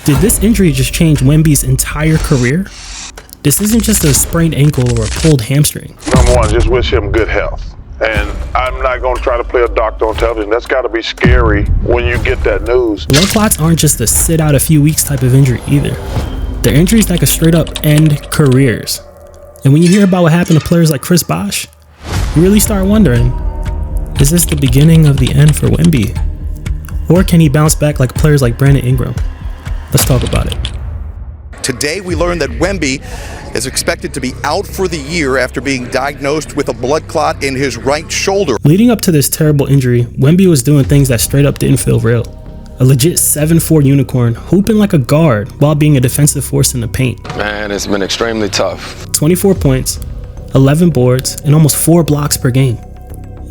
Did this injury just change Wemby's entire career? This isn't just a sprained ankle or a pulled hamstring. Number one, just wish him good health. And I'm not going to try to play a doctor on television. That's got to be scary when you get that news. Blood clots aren't just a sit out a few weeks type of injury either. They're injuries that could straight up end careers. And when you hear about what happened to players like Chris Bosh, you really start wondering, is this the beginning of the end for Wemby? Or can he bounce back like players like Brandon Ingram? Let's talk about it. Today we learned that Wemby is expected to be out for the year after being diagnosed with a blood clot in his right shoulder. Leading up to this terrible injury, Wemby was doing things that straight up didn't feel real. A legit 7'4" unicorn hooping like a guard while being a defensive force in the paint. Man, it's been extremely tough. 24 points, 11 boards, and almost 4 blocks per game.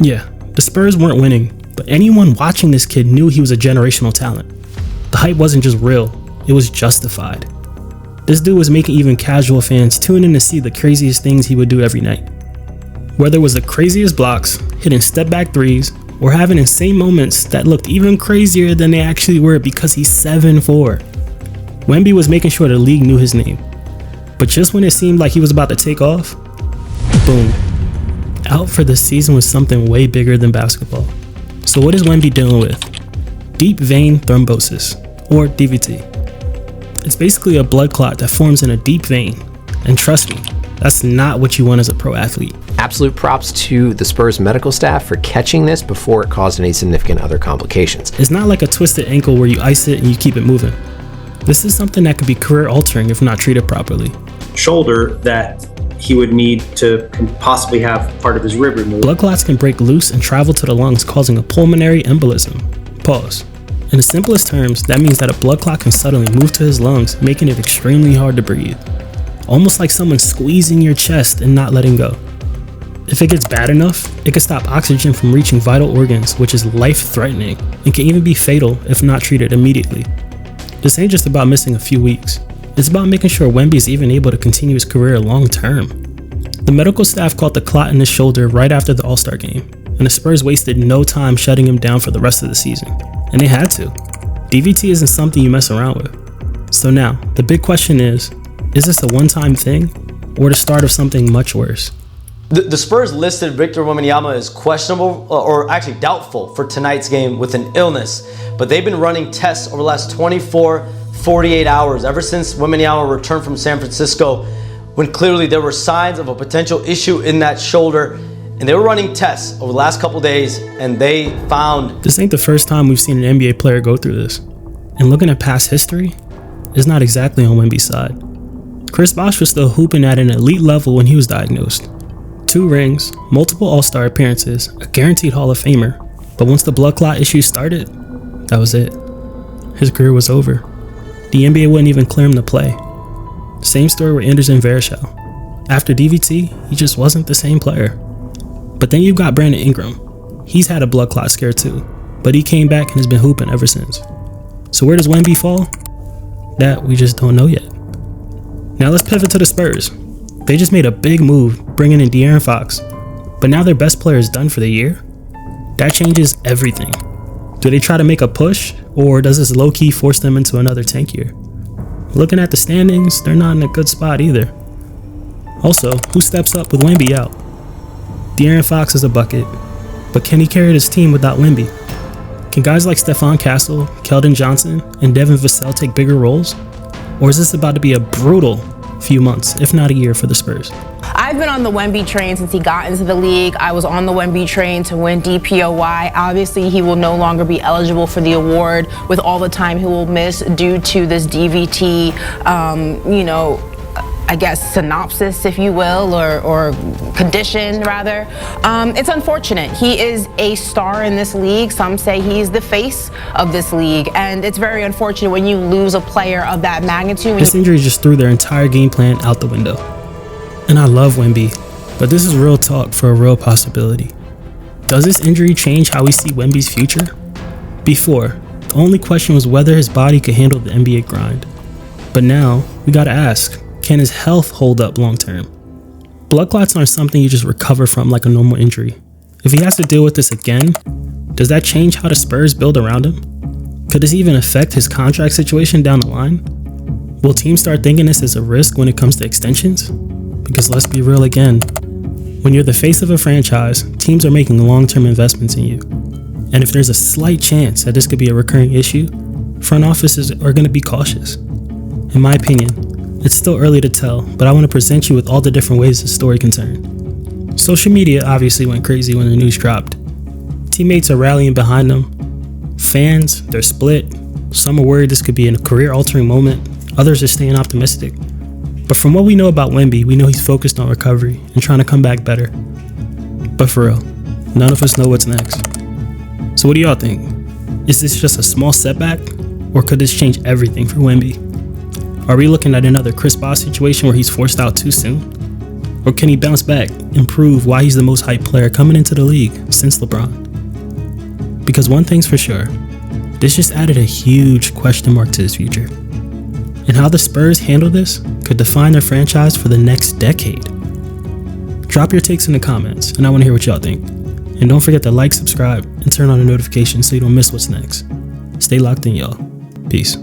Yeah, the Spurs weren't winning, but anyone watching this kid knew he was a generational talent. The hype wasn't just real, it was justified. This dude was making even casual fans tune in to see the craziest things he would do every night. Whether it was the craziest blocks, hitting step back threes, or having insane moments that looked even crazier than they actually were because he's 7'4". Wemby was making sure the league knew his name. But just when it seemed like he was about to take off, boom. Out for the season with something way bigger than basketball. So what is Wemby dealing with? Deep vein thrombosis, or DVT. It's basically a blood clot that forms in a deep vein. And trust me, that's not what you want as a pro athlete. Absolute props to the Spurs medical staff for catching this before it caused any significant other complications. It's not like a twisted ankle where you ice it and you keep it moving. This is something that could be career altering if not treated properly. Shoulder that he would need to possibly have part of his rib removed. Blood clots can break loose and travel to the lungs, causing a pulmonary embolism. Pause. In the simplest terms, that means that a blood clot can suddenly move to his lungs, making it extremely hard to breathe. Almost like someone squeezing your chest and not letting go. If it gets bad enough, it can stop oxygen from reaching vital organs, which is life-threatening and can even be fatal if not treated immediately. This ain't just about missing a few weeks. It's about making sure Wemby is even able to continue his career long term. The medical staff caught the clot in his shoulder right after the All-Star game, and the Spurs wasted no time shutting him down for the rest of the season. And they had to. DVT isn't something you mess around with. So now, the big question is this a one-time thing or the start of something much worse? The Spurs listed Victor Wembanyama as questionable, or actually doubtful, for tonight's game with an illness. But they've been running tests over the last 48 hours, ever since Wembanyama returned from San Francisco, when clearly there were signs of a potential issue in that shoulder. And they were running tests over the last couple days, and they found... This ain't the first time we've seen an NBA player go through this. And looking at past history, it's not exactly on Wemby's side. Chris Bosh was still hooping at an elite level when he was diagnosed. 2 rings, multiple All-Star appearances, a guaranteed Hall of Famer. But once the blood clot issues started, that was it. His career was over. The NBA wouldn't even clear him to play. Same story with Anderson Varejao. After DVT, he just wasn't the same player. But then you've got Brandon Ingram. He's had a blood clot scare too, but he came back and has been hooping ever since. So where does Wemby fall? That we just don't know yet. Now let's pivot to the Spurs. They just made a big move, bringing in De'Aaron Fox, but now their best player is done for the year? That changes everything. Do they try to make a push, or does this low-key force them into another tank year? Looking at the standings, they're not in a good spot either. Also, who steps up with Wemby out? De'Aaron Fox is a bucket, but can he carry this team without Wemby? Can guys like Stephon Castle, Keldon Johnson, and Devin Vassell take bigger roles? Or is this about to be a brutal few months, if not a year, for the Spurs? I've been on the Wemby train since he got into the league. I was on the Wemby train to win DPOY. Obviously, he will no longer be eligible for the award with all the time he will miss due to this DVT, I guess, synopsis, if you will, or condition, rather. It's unfortunate. He is a star in this league. Some say he's the face of this league, and it's very unfortunate when you lose a player of that magnitude. This injury just threw their entire game plan out the window. And I love Wemby, but this is real talk for a real possibility. Does this injury change how we see Wemby's future? Before, the only question was whether his body could handle the NBA grind. But now, we gotta ask, can his health hold up long term? Blood clots aren't something you just recover from like a normal injury. If he has to deal with this again, does that change how the Spurs build around him? Could this even affect his contract situation down the line? Will teams start thinking this is a risk when it comes to extensions? Because let's be real again, when you're the face of a franchise, teams are making long-term investments in you. And if there's a slight chance that this could be a recurring issue, front offices are going to be cautious. In my opinion, it's still early to tell, but I want to present you with all the different ways the story can turn. Social media obviously went crazy when the news dropped. Teammates are rallying behind them. Fans, they're split. Some are worried this could be a career-altering moment. Others are staying optimistic. But from what we know about Wemby, we know he's focused on recovery and trying to come back better. But for real, none of us know what's next. So what do y'all think? Is this just a small setback, or could this change everything for Wemby? Are we looking at another Chris Bosh situation where he's forced out too soon? Or can he bounce back and prove why he's the most hyped player coming into the league since LeBron? Because one thing's for sure, this just added a huge question mark to his future. And how the Spurs handle this could define their franchise for the next decade. Drop your takes in the comments, and I want to hear what y'all think. And don't forget to like, subscribe, and turn on the notifications so you don't miss what's next. Stay locked in, y'all. Peace.